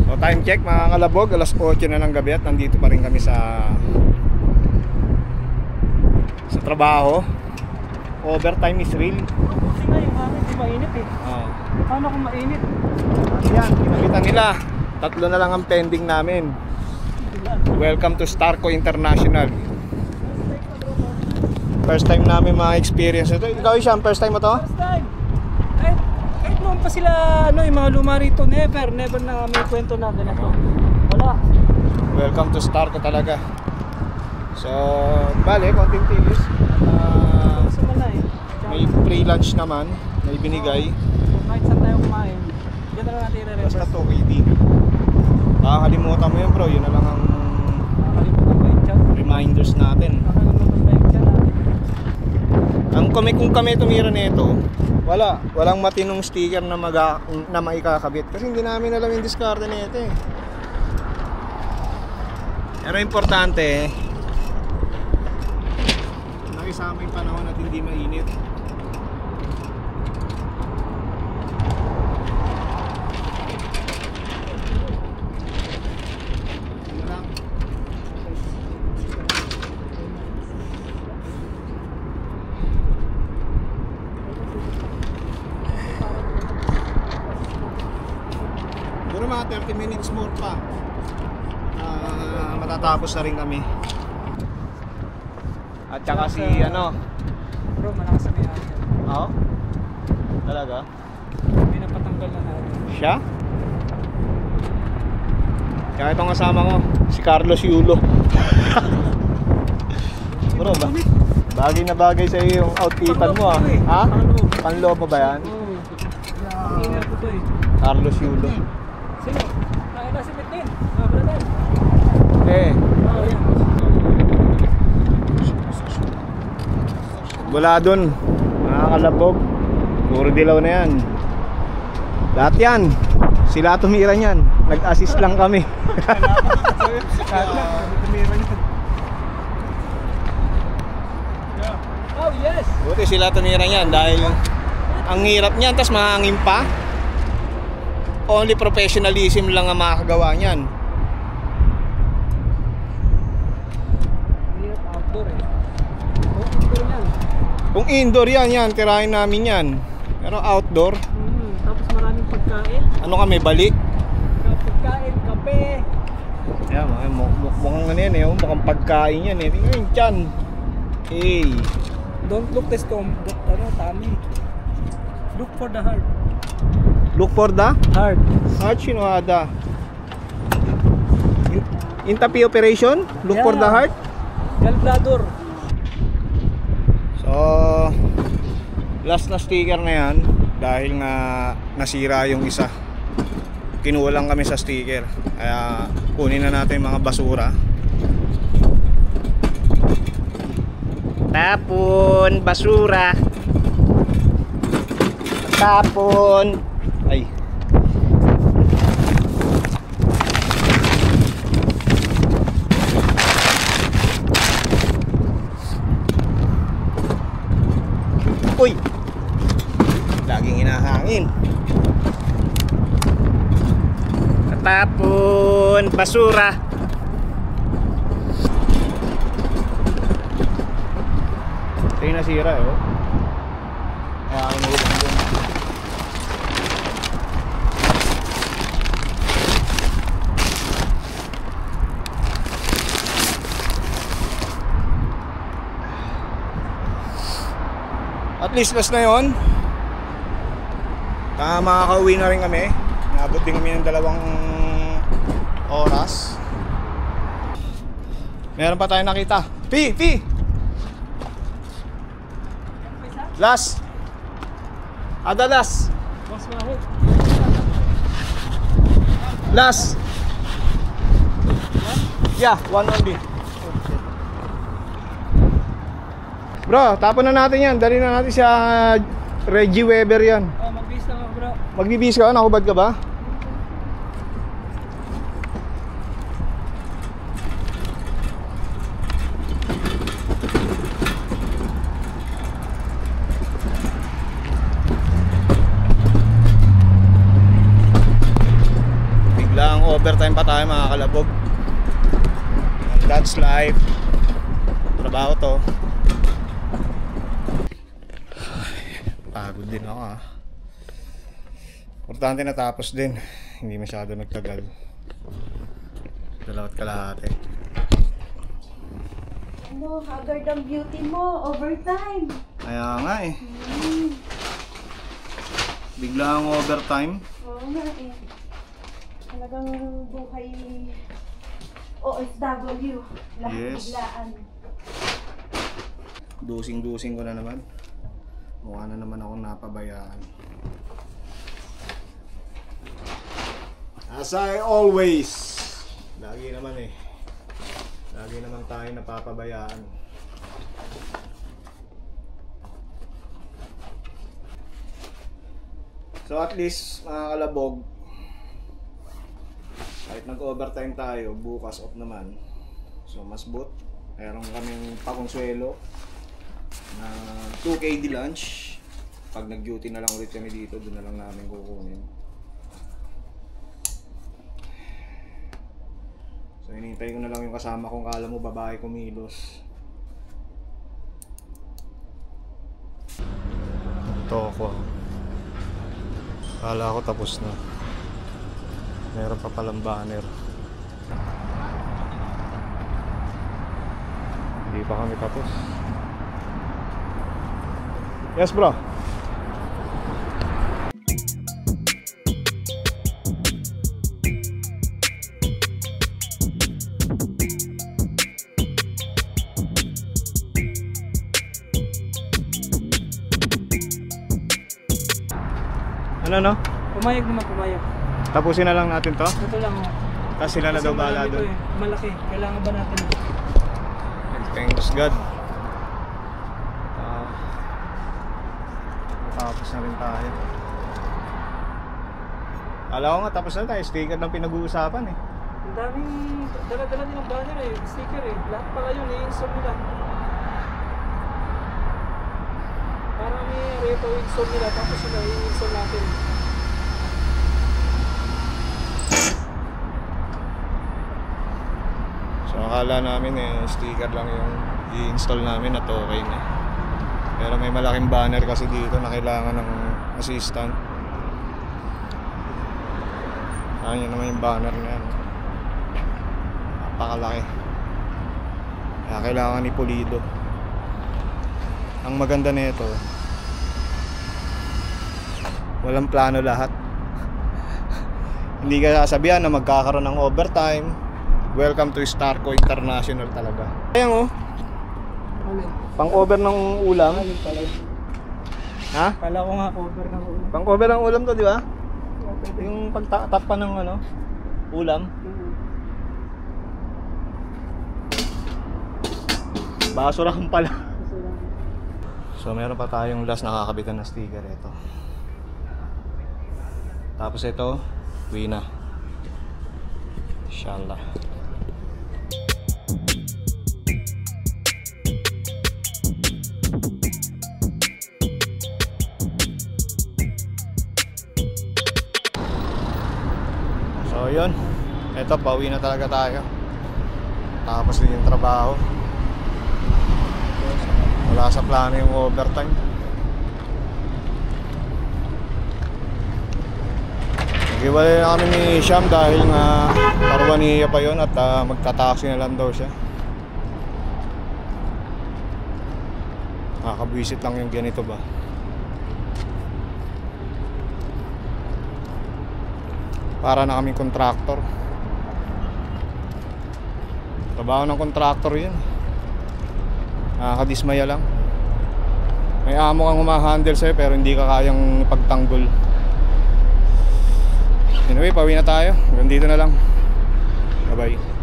So time check mga kalabog, alas 8 na ng gabi at nandito pa rin kami sa trabaho. Overtime is real. Kasi nga yung hangin, di mainit eh. Paano kung mainit? Yan, kinabitan nila. 3 na lang ang pending namin. Welcome to Starco International. First time namin mga experience ito. Ikaw Isham, first time mo to? First time. Kahit noon pa sila, yung mga luma rito, never na may kwento na ganito. Wala. Welcome to Starco talaga. So, bale, konting tilis. May free lunch naman, may binigay. Kahit saan tayo kumain, dyan na lang natin i-reverse. Basta to, KD. Nakakalimutan mo yun bro, yun na lang ang Nakakalimutan ba yung chat? reminders natin. Nakakalimutan ba yung chat natin? Kung kami tumira nito, walang matinong sticker na maikakabit kasi hindi namin alam yung diskarte nito eh. Pero importante nakisama yung panahon at hindi mainit. Mga 30 minutes more pa matatapos na rin kami. At saka si bro, malakas sa may-ari. Oo? Talaga? May napatanggal na natin. Siya? Kaya itong kasama ko si Carlos Yulo. Bro ba? Bagay na bagay sa iyo yung outfitan mo ah. Ha? Panloob mo ba yan? Oo. Ang inner ko to eh. Carlos Yulo. Sino? Nakita si Metin. Mga brother. Eh. Oo, yan. Wala dun. Mga kalabog. Puro dilaw na yan. Lahat yan. Sila tumira niyan. Nag-assist lang kami. Oh, yes. Buti sila tumira niyan dahil ang hirap niyan, tas mahangin pa. Only professionalism lang ang makakagawa niyan. Hirap outdoor eh. Outdoor yan. Kung indoor yan, tirahin namin yan. Pero outdoor, Tapos maraming pagkain. ano kami, balik? Pagkain, kape. Yan, mukhang ano yan eh, mukhang pagkain yan eh. Tingnan yung tiyan. Hey. Don't look the stomach, tummy. Look for the heart. Look for the Heart. heart, sinuhada. In tapi operation, look for the heart. Gallbladder. So, last na sticker na yan dahil nga nasira yung isa. Kinuha lang kami sa sticker. Kaya kunin na natin yung mga basura. Tapon basura. Tapon. Ay. Uy. Laging hinahangin. Tapon basura. Ito yung nasira eh. Kaya ako nagulang doon. At least last na yun. Makakauwi na rin kami. Naabot din kami ng 2 oras. Meron pa tayong nakita. Pi! Last. Adalas. Mas mahit. Last. Yeah, 1 only. Bro, tapon na natin yan. Dali na natin sa Reggie Weber yan. Oh, magbihis lang ako bro. Magbibihis ka? Nakubad ka ba? Mag-overtime pa tayo mga kalabog. And that's life. Trabaho to. Pagod din ako ah. Importante natapos din. Hindi masyado nagtagal. 2 kalahati. Ano, haggard ang beauty mo, overtime. Kaya nga eh. Bigla ang overtime. Oo nga eh. Talagang buhay OFW. Lahat Yes. biglaan. Dusing-dusing ko na naman. Mukha na naman akong napabayaan. As I always. Lagi naman eh. Lagi naman tayo napapabayaan. So at least mga kalabog, kahit nag-overtime tayo, bukas off naman. So mas boot. Meron kaming pakonsuelo na 2KD lunch. Pag nag-duty na lang ulit kami dito, doon na lang namin kukunin. So hinihintay ko na lang yung kasama kong kala mo babae kumilos. Ito ako. Kala ko tapos na. Meron pa palang banner. Hindi pa kami tapos. Yes bro. Ano no? Pumayag naman, pumayag. Tapusin na lang natin to. Ito lang oh. Kasi sila na daw bahala marami to doon. eh. Malaki. Kailangan ba natin? Thanks God. Tapos na rin tayo. Alam ko nga tapos na tayo. Sticker lang pinag-uusapan eh. Ang daming dala-dala din ng banner eh. Sticker eh. Lahat pala yun i-install nila. Parang may repo install nila tapos sila i-install natin. So akala namin eh sticker lang yung i-install namin at okay na. Pero may malaking banner kasi dito na kailangan ng assistant. Ayan naman yung banner na yan. Napakalaki. Kaya kailangan ni pulido. Ang maganda nito, walang plano lahat. Hindi ka sasabihan na magkakaroon ng overtime. Welcome to Starco International talaga. Ayan oh. Pang-cover ng ulam. Ha? Kala ko nga cover ng ulam. Pang-cover ng ulam to, di ba? Yung pagtakpan ng ano, ulam. Basura kang pala. So meron pa tayong last nakakabitan na sticker ito. Tapos ito, uwi na. Inshallah. So yun, ito pauwi na talaga tayo. Tapos din yung trabaho. Wala sa plano yung overtime. Nag-iwalay na kami ni Sham dahil nga Parwania pa yun at magta-taxi na lang daw siya. Nakakabwisit lang yung ganito ba. Para na kaming contractor. Trabaho ng contractor yun. Nakakadismaya lang. May amo kang humahandle sa'yo pero hindi ka kayang pagtanggol. Anyway, pauwi na tayo. Hanggang dito na lang. Bye bye.